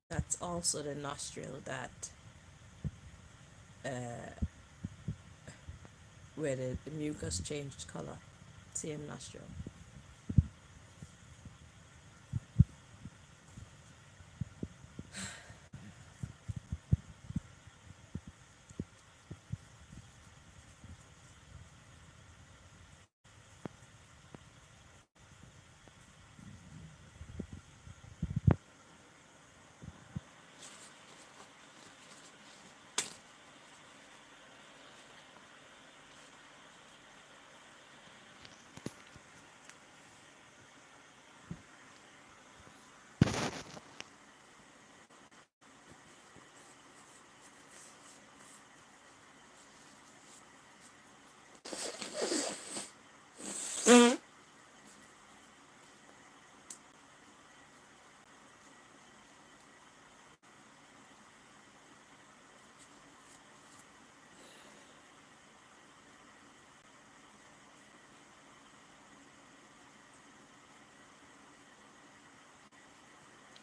That's also the nostril that where the mucus changed color. Same nostril.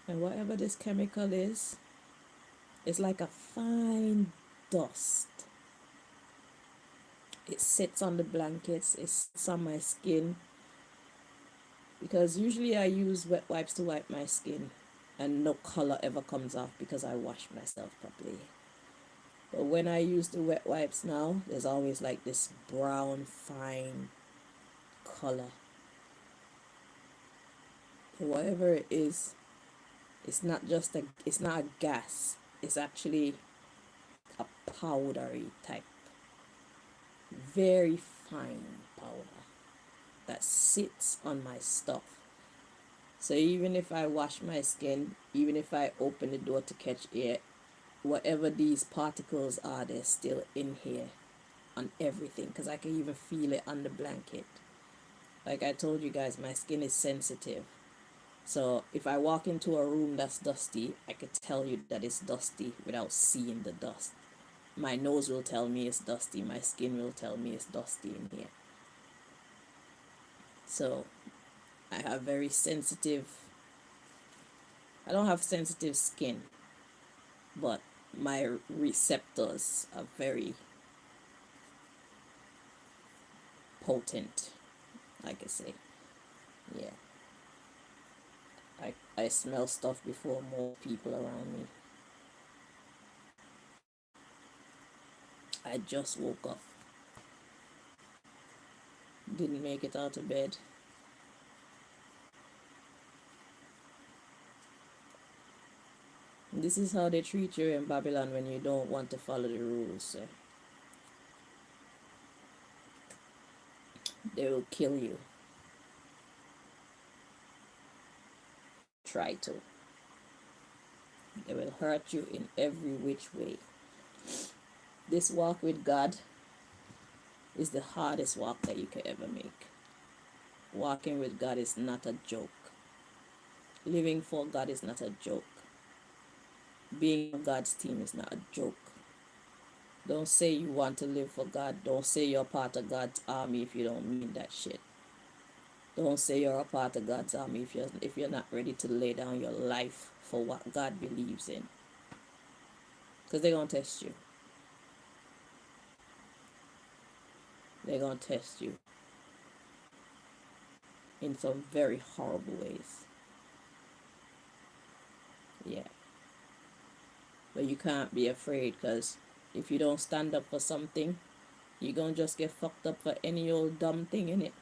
And whatever this chemical is, it's like a fine dust. It sits on the blankets, it sits on my skin. Because usually I use wet wipes to wipe my skin and no color ever comes off because I wash myself properly. But when I use the wet wipes now, there's always like this brown fine color. Whatever it is, it's not a gas. It's actually a powdery type, very fine powder that sits on my stuff. So even if I wash my skin, even if I open the door to catch air, whatever these particles are, they're still in here on everything because I can even feel it on the blanket. Like I told you guys, my skin is sensitive. So if I walk into a room that's dusty, I could tell you that it's dusty without seeing the dust. My nose will tell me it's dusty. My skin will tell me it's dusty in here. So I have very sensitive, I don't have sensitive skin, but my receptors are very potent, I could say. Yeah. I smell stuff before most people around me. I just woke up. Didn't make it out of bed. This is how they treat you in Babylon when you don't want to follow the rules. They will kill you. Try to. They will hurt you in every which way. This walk with God is the hardest walk that you can ever make. Walking with God is not a joke. Living for God is not a joke. Being on God's team is not a joke. Don't say you want to live for God. Don't say you're part of God's army if you don't mean that shit. Don't say you're a part of God's army if you're not ready to lay down your life for what God believes in. Because they're going to test you. They're going to test you in some very horrible ways. Yeah. But you can't be afraid, because if you don't stand up for something, you're going to just get fucked up for any old dumb thing in it.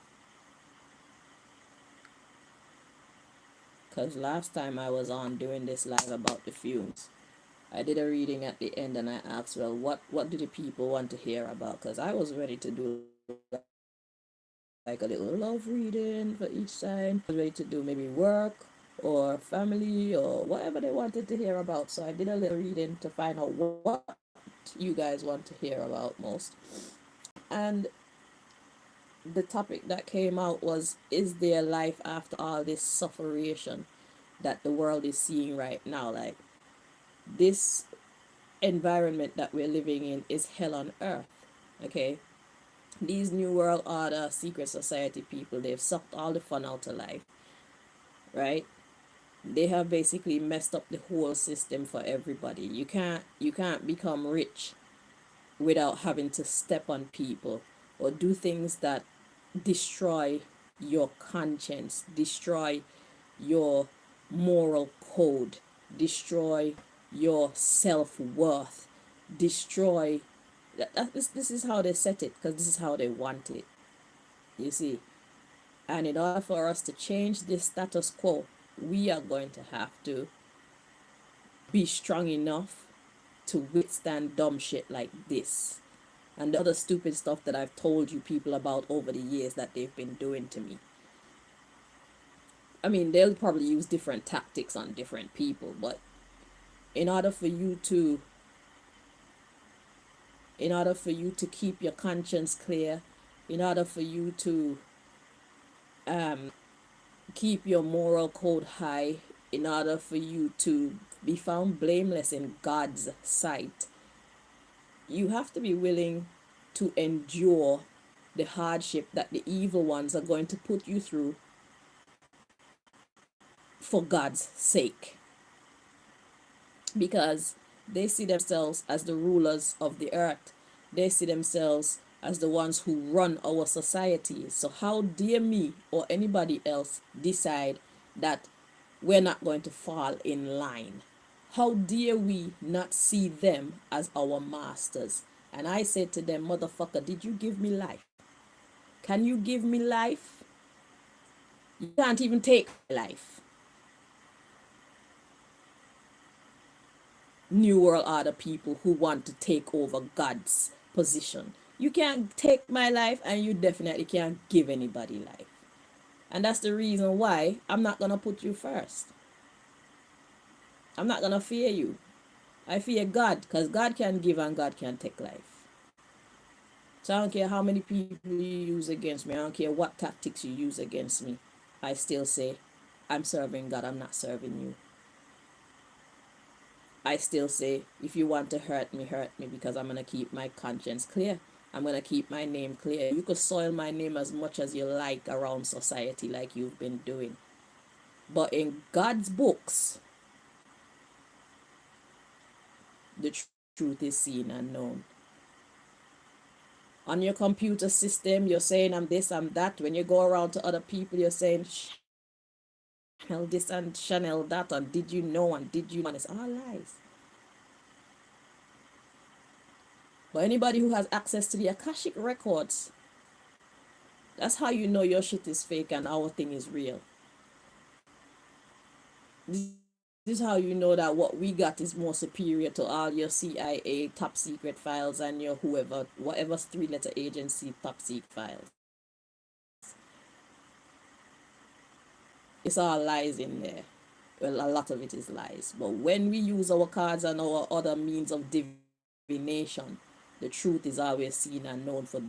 Because last time I was on doing this live about the fumes, I did a reading at the end and I asked, well, what do the people want to hear about? Because I was ready to do like a little love reading for each sign. I was ready to do maybe work or family or whatever they wanted to hear about. So I did a little reading to find out what you guys want to hear about most. And the topic that came out was, is there life after all this sufferation that the world is seeing right now? Like, this environment that we're living in is hell on earth. Okay, These New World Order, secret society people, they've sucked all the fun out of life, right? They have basically messed up the whole system for everybody. You can't become rich without having to step on people or do things that destroy your conscience, destroy your moral code, destroy your self-worth, destroy this is how they set it, because this is how they want it, you see. And in order for us to change this status quo, we are going to have to be strong enough to withstand dumb shit like this and the other stupid stuff that I've told you people about over the years that they've been doing to me. I mean, they'll probably use different tactics on different people, but in order for you to keep your conscience clear, in order for you to keep your moral code high, in order for you to be found blameless in God's sight, you have to be willing to endure the hardship that the evil ones are going to put you through for God's sake. Because they see themselves as the rulers of the earth. They see themselves as the ones who run our society. So how dare me or anybody else decide that we're not going to fall in line? How dare we not see them as our masters? And I said to them, motherfucker, did you give me life? Can you give me life? You can't even take life. New World Order people who want to take over God's position. You can't take my life, and you definitely can't give anybody life. And that's the reason why I'm not going to put you first. I'm not going to fear you. I fear God, because God can give and God can take life. So I don't care how many people you use against me. I don't care what tactics you use against me. I still say, I'm serving God. I'm not serving you. I still say, if you want to hurt me, because I'm going to keep my conscience clear. I'm going to keep my name clear. You could soil my name as much as you like around society like you've been doing. But in God's books, the truth is seen and known. On your computer system, you're saying I'm this, I'm that. When you go around to other people, you're saying Chanel this and Chanel that, and did you know, and did you know, and it's all lies. But anybody who has access to the Akashic records, that's how you know your shit is fake and our thing is real. This is how you know that what we got is more superior to all your CIA top secret files and your whatever three-letter agency top secret files. It's all lies in there. Well, a lot of it is lies. But when we use our cards and our other means of divination, the truth is always seen and known for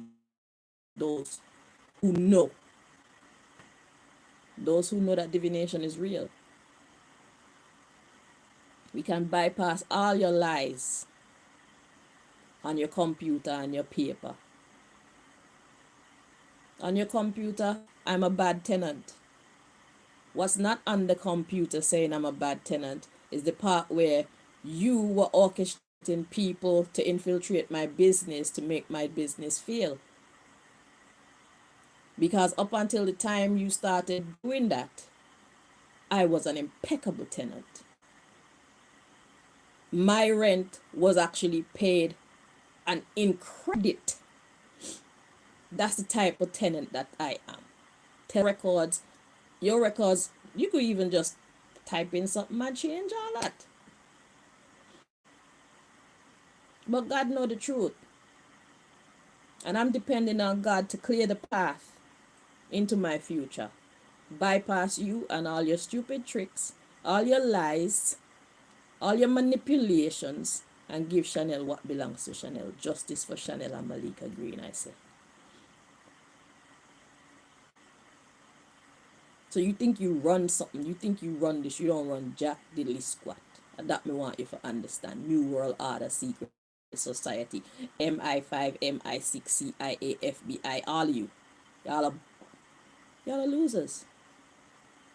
those who know. Those who know that divination is real. We can bypass all your lies on your computer and your paper. On your computer, I'm a bad tenant. What's not on the computer saying I'm a bad tenant is the part where you were orchestrating people to infiltrate my business to make my business fail. Because up until the time you started doing that, I was an impeccable tenant. My rent was actually paid and in credit. That's the type of tenant that I am. Records, your records, you could even just type in something and change all that. But God know the truth. And I'm depending on God to clear the path into my future. Bypass you and all your stupid tricks, all your lies, all your manipulations, and give Chanel what belongs to Chanel. Justice for Chanel and Malika Green, I say. So you think you run something, you think you run this, you don't run jack diddly squat. And that me want you to understand. New World Order secret society. MI5, MI6, CIA, FBI, all you. Y'all are, y'all are losers.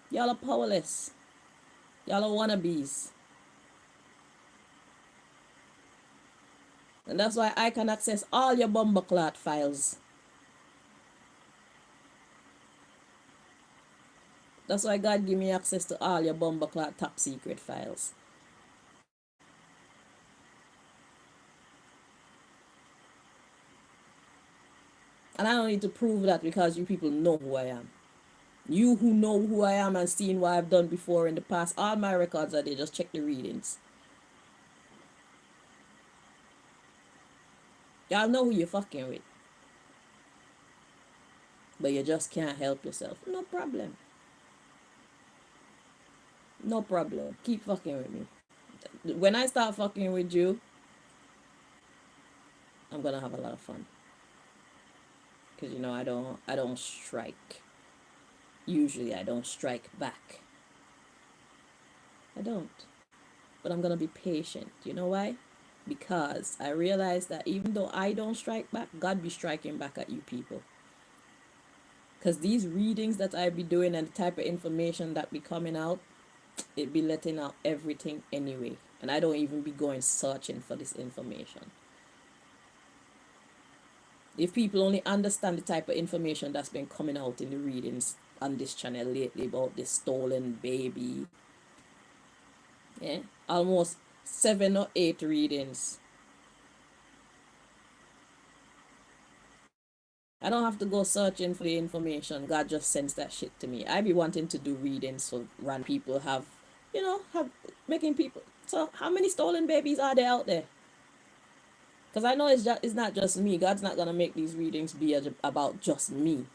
Y'all are powerless. Y'all are wannabes. And that's why I can access all your bumbleclot files. That's why God give me access to all your bumbleclot top secret files. And I don't need to prove that because you people know who I am. You who know who I am and seen what I've done before in the past, all my records are there. Just check the readings. Y'all know who you're fucking with. But you just can't help yourself. No problem. No problem. Keep fucking with me. When I start fucking with you, I'm gonna have a lot of fun. Cause you know I don't strike. Usually I don't strike back. I don't. But I'm gonna be patient. You know why? Because I realize that even though I don't strike back, God be striking back at you people. Because these readings that I be doing and the type of information that be coming out, it be letting out everything anyway. And I don't even be going searching for this information. If people only understand the type of information that's been coming out in the readings on this channel lately about this stolen baby, yeah, almost 7 or 8 readings. I don't have to go searching for the information. God just sends that shit to me. I be wanting to do readings for random people have making people. So how many stolen babies are there out there? Because I know it's not just me. God's not gonna make these readings be about just me.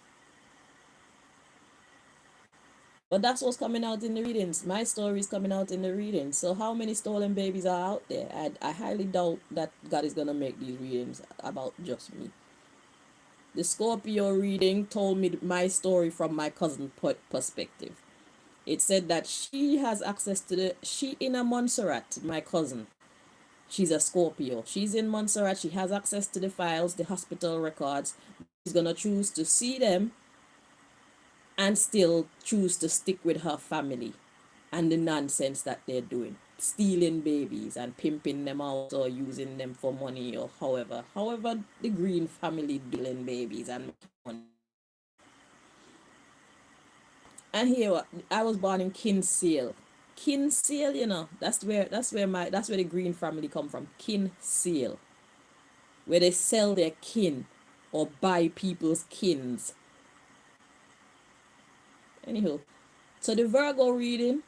But that's what's coming out in the readings. My story is coming out in the readings. So how many stolen babies are out there? I highly doubt that God is gonna make these readings about just me. The Scorpio reading told me my story from my cousin's perspective. It said that she has access to she in a Montserrat, my cousin. She's a Scorpio. She's in Montserrat. She has access to the files, the hospital records. She's going to choose to see them and still choose to stick with her family and the nonsense that they're doing. Stealing babies and pimping them out or using them for money or however the Green family dealing babies and money. And here I was born in Kinsale. Kinsale, you know, that's where the Green family come from. Kinsale, where they sell their kin or buy people's kins. Anywho, so the Virgo reading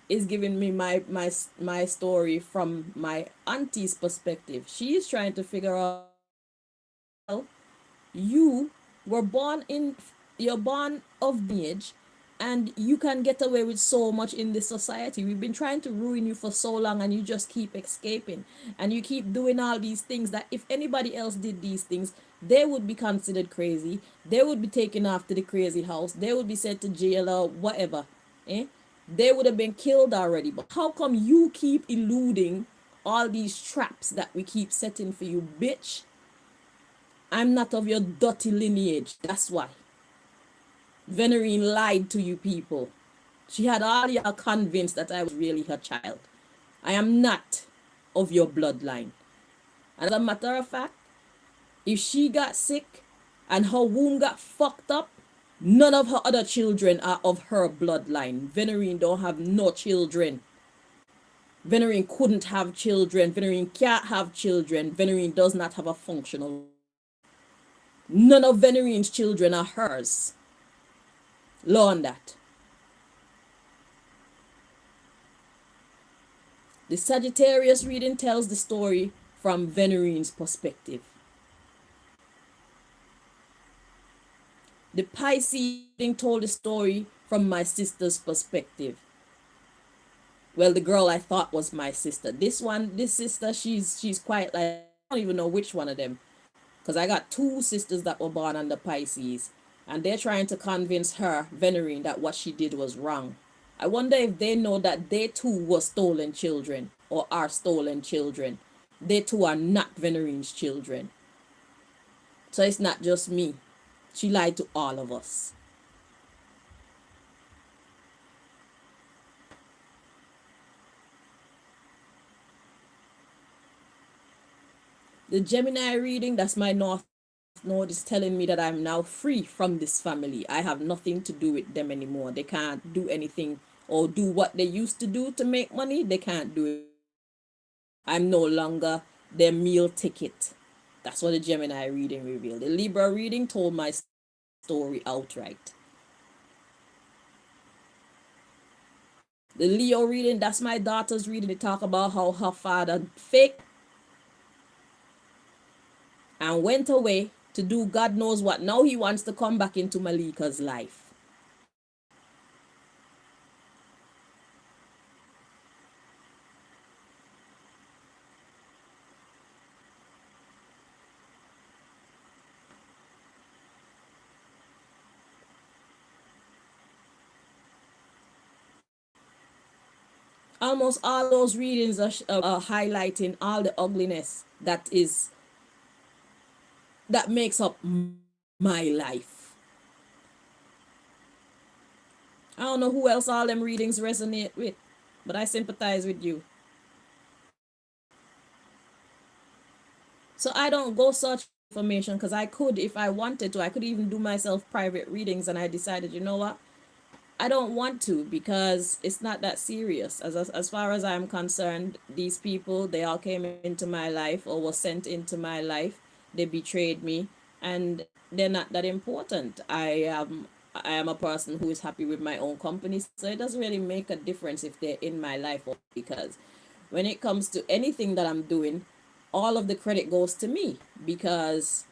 is giving me my story from my auntie's perspective. She's trying to figure out, you were you're born of age, and you can get away with so much in this society. We've been trying to ruin you for so long, and you just keep escaping, and you keep doing all these things that if anybody else did these things, they would be considered crazy. They would be taken off to the crazy house. They would be sent to jail or whatever. They would have been killed already. But how come you keep eluding all these traps that we keep setting for you, bitch? I'm not of your dirty lineage. That's why. Venerine lied to you people. She had all y'all convinced that I was really her child. I am not of your bloodline. And as a matter of fact, if she got sick and her womb got fucked up, none of her other children are of her bloodline. Venerine don't have no children. Venerine couldn't have children. Venerine can't have children. Venerine does not have a functional. None of Venerine's children are hers. Learn that. The Sagittarius reading tells the story from Venerine's perspective. The Pisces reading told the story from my sister's perspective. Well, the girl I thought was my sister. This sister, she's quite like, I don't even know which one of them. Because I got 2 sisters that were born under Pisces. And they're trying to convince her, Venerine, that what she did was wrong. I wonder if they know that they too were stolen children or are stolen children. They too are not Venerine's children. So it's not just me. She lied to all of us. The Gemini reading, that's my North Node, is telling me that I'm now free from this family. I have nothing to do with them anymore. They can't do anything or do what they used to do to make money. They can't do it. I'm no longer their meal ticket. That's what the Gemini reading revealed. The Libra reading told my story outright. The Leo reading, that's my daughter's reading. They talk about how her father faked and went away to do God knows what. Now he wants to come back into Malika's life. Almost all those readings are highlighting all the ugliness that makes up my life. I don't know who else all them readings resonate with, but I sympathize with you. So I don't go search information, because I could, if I wanted to, I could even do myself private readings, and I decided, you know what? I don't want to, because it's not that serious. As far as I'm concerned, these people, they all came into my life or were sent into my life. They betrayed me, and they're not that important. I am a person who is happy with my own company, so it doesn't really make a difference if they're in my life, or because when it comes to anything that I'm doing, all of the credit goes to me, because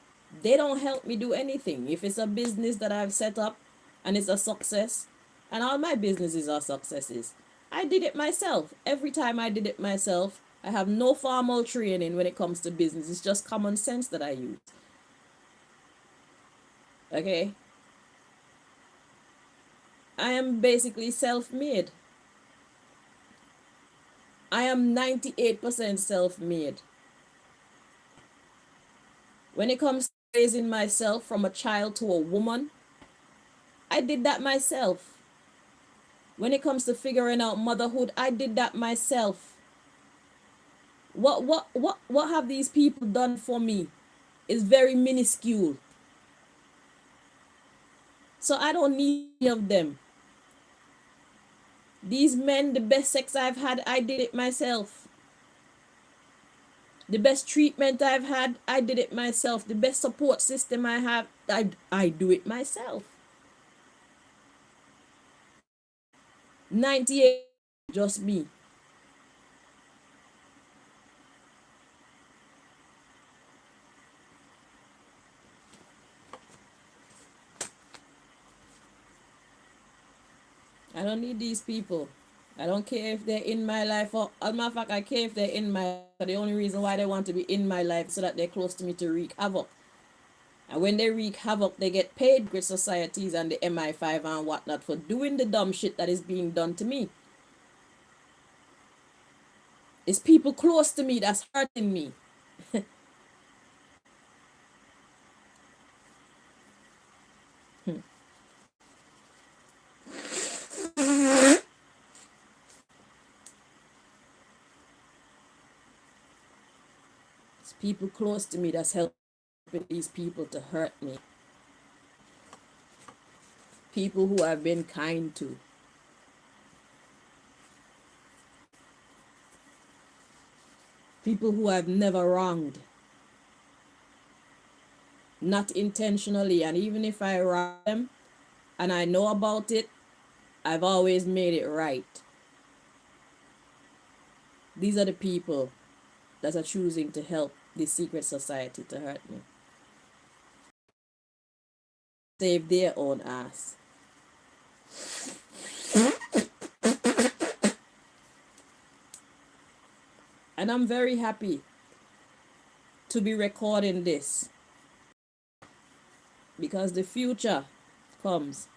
they don't help me do anything. If it's a business that I've set up and it's a success, and all my businesses are successes, I did it myself. Every time I did it myself, I have no formal training when it comes to business. It's just common sense that I use. Okay? I am basically self-made. I am 98% self-made. When it comes to raising myself from a child to a woman, I did that myself. When it comes to figuring out motherhood, I did that myself. What have these people done for me is very minuscule. So I don't need any of them. These men, the best sex I've had, I did it myself. The best treatment I've had, I did it myself. The best support system I have, I do it myself. 98, just me. I don't need these people. I don't care if they're in my life, or as a matter of fact, I care if they're in my life. The only reason why they want to be in my life so that they're close to me to wreak havoc. And when they wreak havoc, they get paid great societies and the MI5 and whatnot for doing the dumb shit that is being done to me. It's people close to me that's hurting me. It's people close to me that's helping these people to hurt me. People who I've been kind to. People who I've never wronged. Not intentionally. And even if I wrong them and I know about it, I've always made it right. These are the people that are choosing to help the secret society to hurt me. Save their own ass. And I'm very happy to be recording this, because the future comes.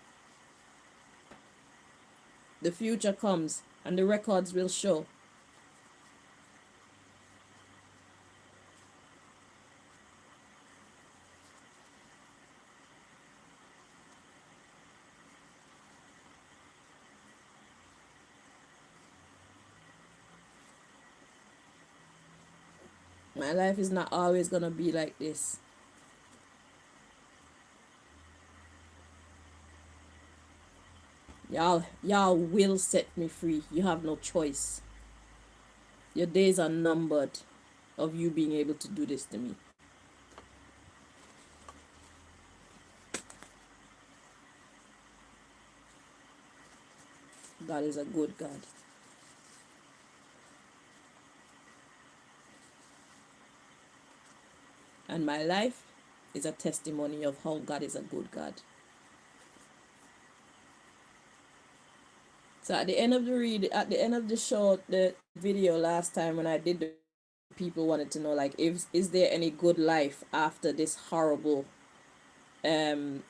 The future comes, and the records will show. My life is not always gonna be like this. Y'all will set me free. You have no choice. Your days are numbered of you being able to do this to me. God is a good God. And my life is a testimony of how God is a good God. So at the end of the show, the video last time when I did the people wanted to know like if is there any good life after this horrible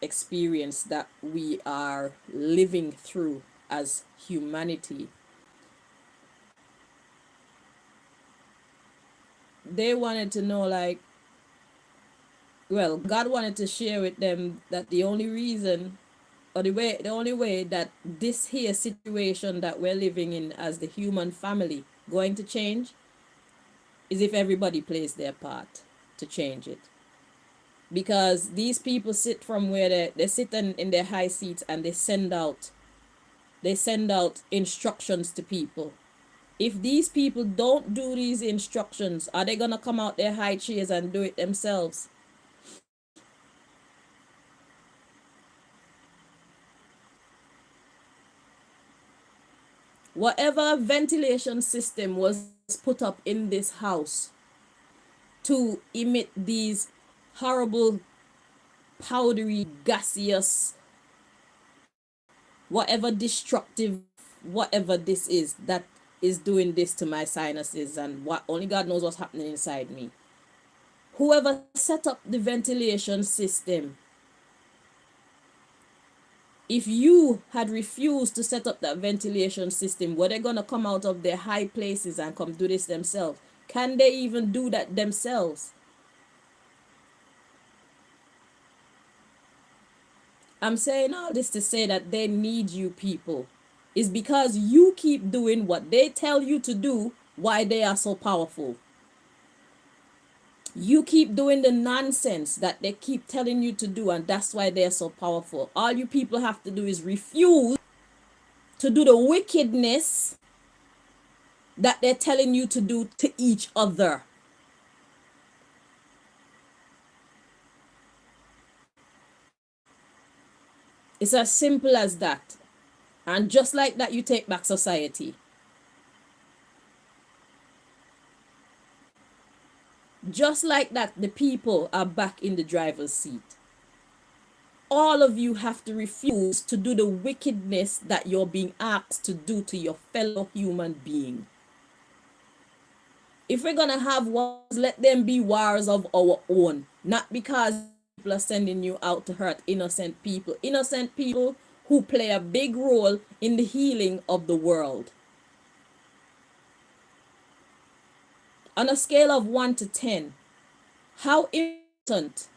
experience that we are living through as humanity. They wanted to know like, well, God wanted to share with them that the only reason or the only way that this here situation that we're living in as the human family going to change is if everybody plays their part to change it. Because these people sit from where they sit in their high seats and they send out instructions to people. If these people don't do these instructions, are they gonna come out their high chairs and do it themselves? Whatever ventilation system was put up in this house to emit these horrible, powdery, gaseous, whatever destructive, whatever this is that is doing this to my sinuses and what only God knows what's happening inside me. Whoever set up the ventilation system, if you had refused to set up that ventilation system, were they gonna come out of their high places and come do this themselves? Can they even do that themselves? I'm saying all this to say that they need you people. It's because you keep doing what they tell you to do why they are so powerful. You keep doing the nonsense that they keep telling you to do, and that's why they're so powerful. All you people have to do is refuse to do the wickedness that they're telling you to do to each other. It's as simple as that. And just like that, you take back society. Just like that, the people are back in the driver's seat. All of you have to refuse to do the wickedness that you're being asked to do to your fellow human being. If we're gonna have wars, let them be wars of our own, not because people are sending you out to hurt innocent people who play a big role in the healing of the world. On a scale of 1 to 10, how important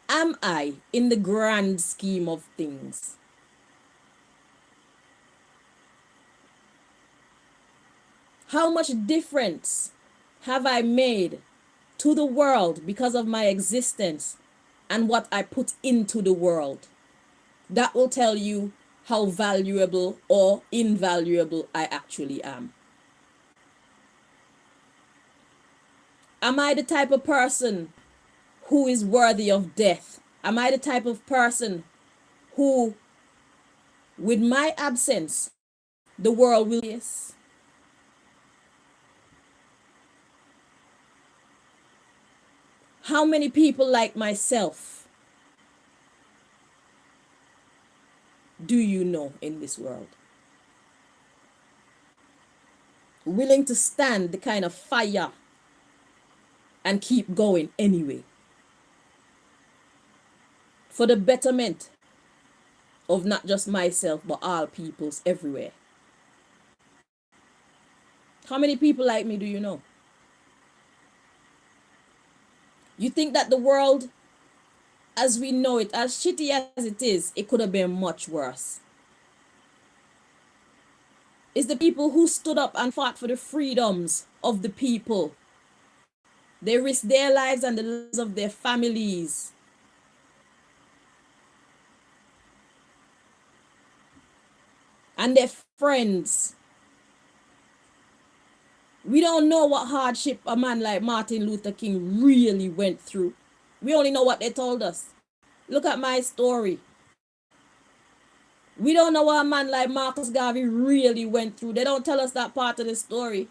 am I in the grand scheme of things? How much difference have I made to the world because of my existence and what I put into the world? That will tell you how valuable or invaluable I actually am. Am I the type of person who is worthy of death? Am I the type of person who, with my absence, the world will yes? How many people like myself do you know in this world? Willing to stand the kind of fire and keep going anyway for the betterment of not just myself but all peoples everywhere. How many people like me do you know? You think that the world as we know it, as shitty as it is, it could have been much worse. It's the people who stood up and fought for the freedoms of the people They risk their lives and the lives of their families. And their friends. We don't know what hardship a man like Martin Luther King really went through. We only know what they told us. Look at my story. We don't know what a man like Marcus Garvey really went through. They don't tell us that part of the story.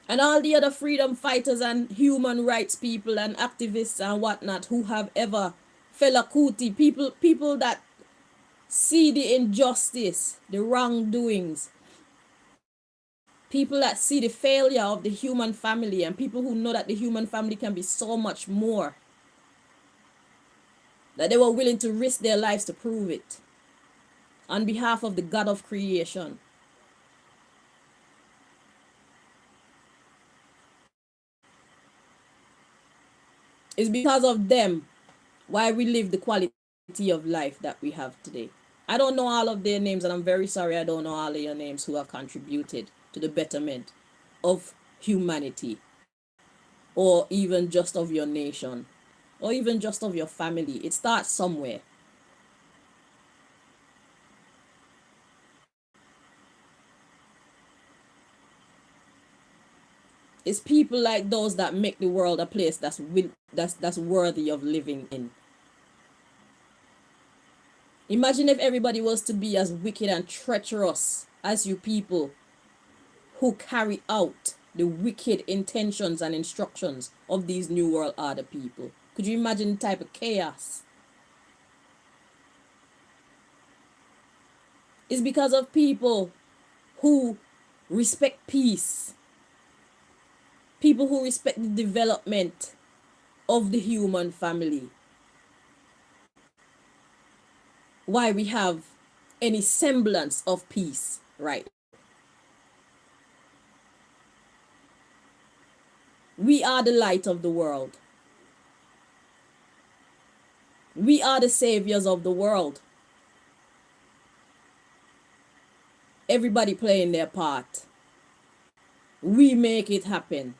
And all the other freedom fighters and human rights people and activists and whatnot who have ever Fela Kuti, people that see the injustice, the wrongdoings, people that see the failure of the human family, and people who know that the human family can be so much more, that they were willing to risk their lives to prove it on behalf of the God of creation. It's because of them why we live the quality of life that we have today. I don't know all of their names, and I'm very sorry I don't know all of your names who have contributed to the betterment of humanity, or even just of your nation, or even just of your family. It starts somewhere. It's people like those that make the world a place that's worthy of living in. Imagine if everybody was to be as wicked and treacherous as you people who carry out the wicked intentions and instructions of these New World Order people. Could you imagine the type of chaos? It's because of people who respect peace, people who respect the development of the human family, why we have any semblance of peace, right? We are the light of the world. We are the saviors of the world. Everybody playing their part. We make it happen.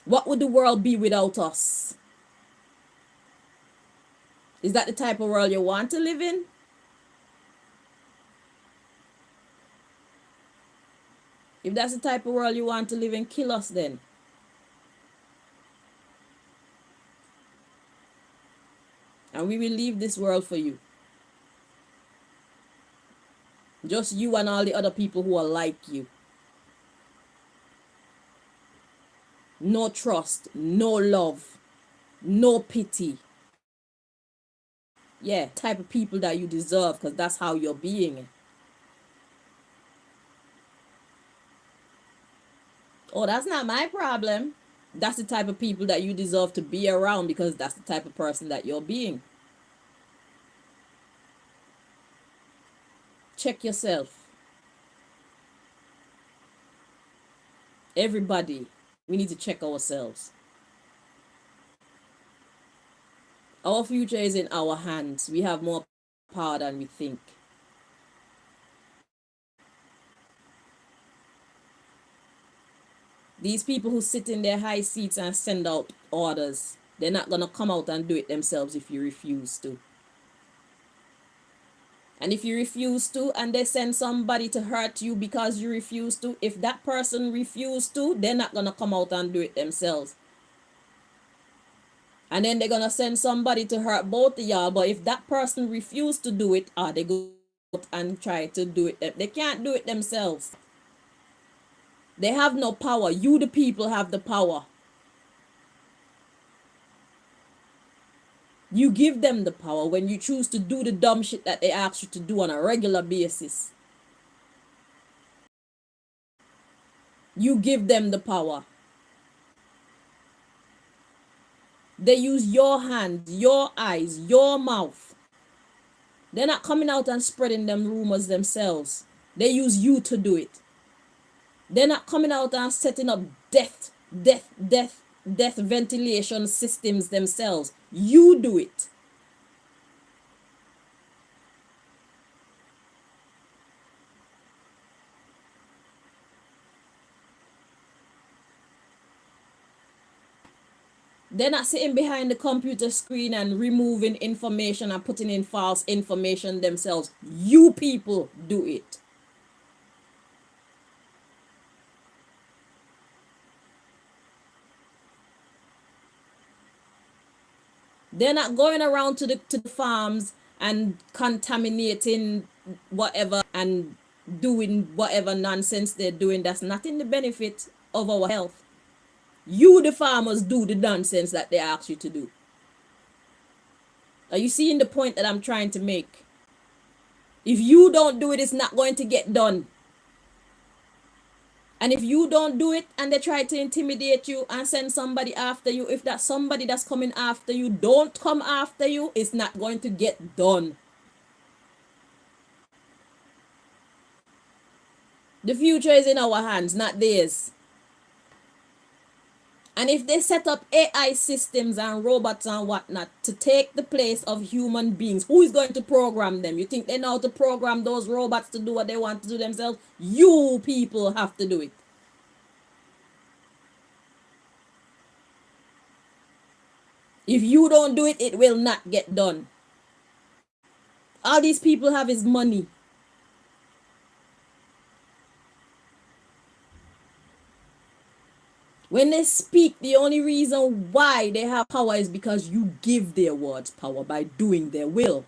What would the world be without us? Is that the type of world you want to live in? If that's the type of world you want to live in, kill us then. And we will leave this world for you. Just you and all the other people who are like you. No trust, no love, no pity. Yeah, type of people that you deserve, because that's how you're being. Oh, that's not my problem. That's the type of people that you deserve to be around, because that's the type of person that you're being. Check yourself. Everybody, we need to check ourselves. Our future is in our hands. We have more power than we think. These people who sit in their high seats and send out orders, they're not going to come out and do it themselves if you refuse to. And if you refuse to, and they send somebody to hurt you because you refuse to, if that person refused to, they're not going to come out and do it themselves. And then they're going to send somebody to hurt both of y'all. But if that person refused to do it, they go out and try to do it. They can't do it themselves. They have no power. You, the people, have the power. You give them the power when you choose to do the dumb shit that they ask you to do on a regular basis. You give them the power. They use your hands, your eyes, your mouth. They're not coming out and spreading them rumors themselves. They use you to do it. They're not coming out and setting up death ventilation systems themselves. You do it. They're not sitting behind the computer screen and removing information and putting in false information themselves. You people do it. They're not going around to the farms and contaminating whatever and doing whatever nonsense they're doing. That's not in the benefit of our health. You, the farmers, do the nonsense that they ask you to do. Are you seeing the point that I'm trying to make? If you don't do it, it's not going to get done. And if you don't do it and they try to intimidate you and send somebody after you, if that somebody that's coming after you don't come after you, it's not going to get done. The future is in our hands, not theirs. And if they set up AI systems and robots and whatnot to take the place of human beings, who is going to program them? You think they know how to program those robots to do what they want to do themselves? You people have to do it. If you don't do it, it will not get done. All these people have is money. When they speak, the only reason why they have power is because you give their words power by doing their will.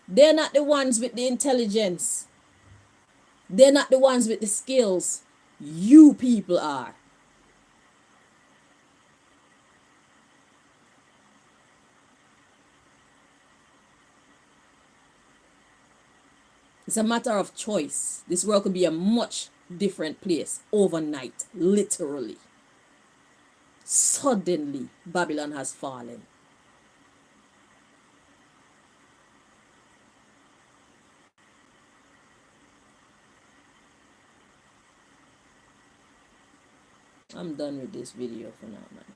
They're not the ones with the intelligence. They're not the ones with the skills. You people are. It's a matter of choice. This world could be a much different place overnight, literally. Suddenly, Babylon has fallen. I'm done with this video for now, man.